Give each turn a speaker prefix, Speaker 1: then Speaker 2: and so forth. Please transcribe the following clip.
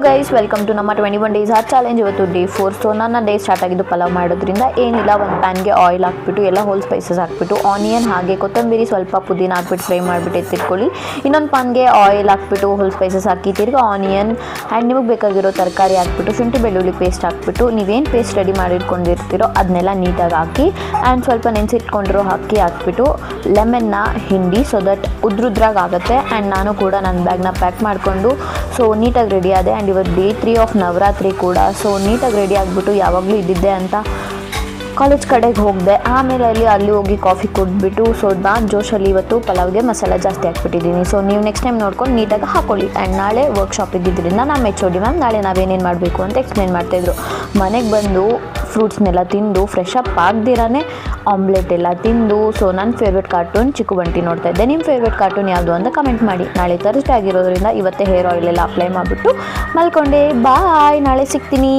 Speaker 1: Guys welcome to ನಮ್ಮ 21 days heart challenge. ಇವತ್ತು day 4. So ನನ್ನ ಡೇ ಸ್ಟಾರ್ಟ್ ಆಗಿದ್ದು ಪಲಾವ್ ಮಾಡೋದ್ರಿಂದ ಏನಿಲ್ಲ, ಒಂದು ಪ್ಯಾನ್ಗೆ ಆಯಿಲ್ ಹಾಕ್ಬಿಟ್ಟು ಎಲ್ಲ ಹೋಲ್ ಸ್ಪೈಸಸ್ ಹಾಕ್ಬಿಟ್ಟು ಆನಿಯನ್ ಹಾಗೆ ಕೊತ್ತಂಬರಿ ಸ್ವಲ್ಪ ಪುದೀನ ಹಾಕ್ಬಿಟ್ಟು ಫ್ರೈ ಮಾಡಿಬಿಟ್ಟು ಎತ್ತಿಟ್ಕೊಳ್ಳಿ. ಇನ್ನೊಂದು ಪ್ಯಾನ್ಗೆ ಆಯಿಲ್ ಹಾಕ್ಬಿಟ್ಟು ಹೋಲ್ ಸ್ಪೈಸಸ್ ಹಾಕಿ ತಿರ್ಗಿ ಆನಿಯನ್ ಆ್ಯಂಡ್ ನಿಮಗೆ ಬೇಕಾಗಿರೋ ತರಕಾರಿ ಹಾಕ್ಬಿಟ್ಟು ಶುಂಠಿ ಬೆಳ್ಳುಳ್ಳಿ ಪೇಸ್ಟ್ ಹಾಕ್ಬಿಟ್ಟು ನೀವೇನು ಪೇಸ್ಟ್ ರೆಡಿ ಮಾಡಿಟ್ಕೊಂಡಿರ್ತೀರೋ ಅದನ್ನೆಲ್ಲ ನೀಟಾಗಿ ಹಾಕಿ ಆ್ಯಂಡ್ ಸ್ವಲ್ಪ ನೆನೆಸಿಟ್ಕೊಂಡಿರೋ ಅಕ್ಕಿ ಹಾಕ್ಬಿಟ್ಟು ಲೆಮನ್ನ ಹಿಂಡಿ ಸೊ ದಟ್ ಉದ್ರುದ್ರಾಗ ಆಗುತ್ತೆ. ಆ್ಯಂಡ್ ನಾನು ಕೂಡ ನನ್ನ ಬ್ಯಾಗ್ನ ಪ್ಯಾಕ್ ಮಾಡಿಕೊಂಡು ಸೊ ನೀಟಾಗಿ ರೆಡಿ ಆದೆ. ಆ್ಯಂಡ್ ಇವತ್ತು ಡೇ 3 ಆಫ್ ನವರಾತ್ರಿ ಕೂಡ. ಸೊ ನೀಟಾಗಿ ರೆಡಿ ಆಗಿಬಿಟ್ಟು ಯಾವಾಗಲೂ ಇದ್ದಿದ್ದೆ ಅಂತ ಕಾಲೇಜ್ ಕಡೆಗೆ ಹೋಗಿದೆ. ಆಮೇಲೆ ಅಲ್ಲಿ ಹೋಗಿ ಕಾಫಿ ಕುಡಿದ್ಬಿಟ್ಟು ಸೊ ನಾನು ಜೋಶಲ್ಲಿ ಇವತ್ತು ಪಲಾವ್ಗೆ ಮಸಾಲೆ ಜಾಸ್ತಿ ಹಾಕ್ಬಿಟ್ಟಿದ್ದೀನಿ. ಸೊ ನೀವು ನೆಕ್ಸ್ಟ್ ಟೈಮ್ ನೋಡ್ಕೊಂಡು ನೀಟಾಗಿ ಹಾಕ್ಕೊಳ್ಳಿ. ಆ್ಯಂಡ್ ನಾಳೆ ವರ್ಕ್ಶಾಪ್ ಇದ್ದಿದ್ದರಿಂದ ನಮ್ಮ HOD ಮ್ಯಾಮ್ ನಾಳೆ ನಾವೇನೇನು ಮಾಡಬೇಕು ಅಂತ ಎಕ್ಸ್ಪ್ಲೇನ್ ಮಾಡ್ತಾಯಿದ್ರು. ಮನೆಗೆ ಬಂದು ಫ್ರೂಟ್ಸ್ನೆಲ್ಲ ತಿಂದು ಫ್ರೆಶ್ ಅಪ್ ಆಗದಿರಾನೇ ಆಮ್ಲೆಟ್ ಎಲ್ಲ ತಿಂದು ಸೊ ನನ್ನ ಫೇವ್ರೆಟ್ ಕಾರ್ಟೂನ್ ಚಿಕ್ಕು ಬಂಟಿ ನೋಡ್ತಾ ಇದ್ದೆ. ನಿಮ್ಮ ಫೇವ್ರೆಟ್ ಕಾರ್ಟೂನ್ ಯಾವುದು ಅಂತ ಕಮೆಂಟ್ ಮಾಡಿ. ನಾಳೆ ಥರ್ಸ್ಡೇ ಆಗಿರೋದ್ರಿಂದ ಇವತ್ತೇ ಹೇರ್ ಆಯಿಲ್ ಎಲ್ಲ ಅಪ್ಲೈ ಮಾಡಿಬಿಟ್ಟು ಮಲ್ಕೊಂಡೆ. ಬಾಯ್, ನಾಳೆ ಸಿಗ್ತೀನಿ.